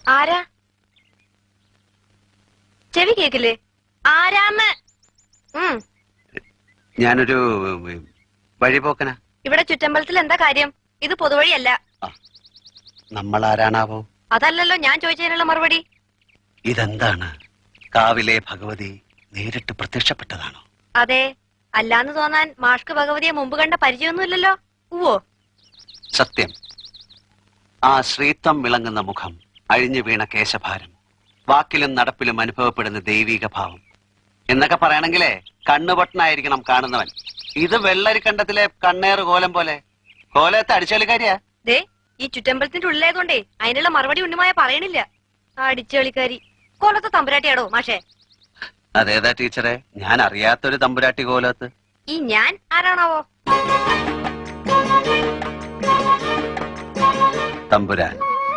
ആരാ? ചെവി കേക്കില്ലേ? ആരാന്ന്? ഞാനൊരു വഴിപോക്കനാ. ഇവിടെ ചുറ്റമ്പലത്തിൽ എന്താ കാര്യം? ഇത് പൊതുവഴിയല്ല. നമ്മൾ ആരാണാവോ? അതല്ലല്ലോ ഞാൻ ചോദിച്ചതിനുള്ള മറുപടി. ഇതെന്താണ്? കാവിലെ ഭഗവതി നേരിട്ട് പ്രത്യക്ഷപ്പെട്ടതാണോ? അതെ. അല്ലാന്ന് തോന്നാൻ മാഷ്ക്ക് ഭഗവതിയെ മുമ്പ് കണ്ട പരിചയമൊന്നുമില്ലല്ലോ. ഉവ്വോ? സത്യം. ആ ശ്രീത്വം വിളങ്ങുന്ന മുഖം, അഴിഞ്ഞു വീണ കേശഭാരം, വാക്കിലും നടപ്പിലും അനുഭവപ്പെടുന്ന ദൈവിക ഭാവം എന്നൊക്കെ പറയണെങ്കിലേ കണ്ണുപൊട്ടനായിരിക്കണം കാണുന്നവൻ. ഇത് വെള്ളരിക്കണ്ടത്തിലെ കണ്ണേറ് കോലം പോലെ. കോലത്തെ അടിച്ചളിക്കാരിയാ. ദേ, ഈ ചുറ്റമ്പലത്തിന്റെ ഉള്ളിലായതുകൊണ്ടേ അതിനുള്ള മറുപടി ഉണ്ണിമായ പറയണില്ല. അടിച്ചളിക്കാരി. കോലത്തെ തമ്പുരാട്ടിയാടോ മാഷേ? അതേതാ ടീച്ചറെ? ഞാൻ അറിയാത്തൊരു തമ്പുരാട്ടി കോലത്ത്. ഈ ഞാൻ ആരാണാവോ? തമ്പുരാൻ.